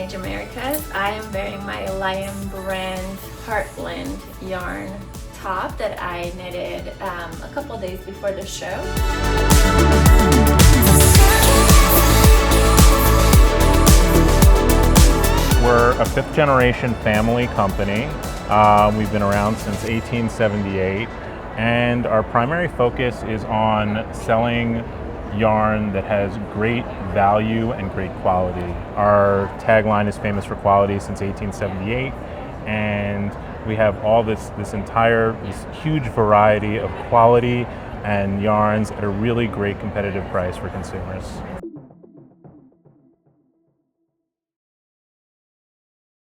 H+H Americas. I am wearing my Lion brand Heartland yarn top that I knitted a couple days before the show. We're a fifth generation family company. We've been around since 1878, and our primary focus is on selling yarn that has great value and great quality. Our tagline is famous for quality since 1878, and we have all this huge variety of quality and yarns at a really great competitive price for consumers.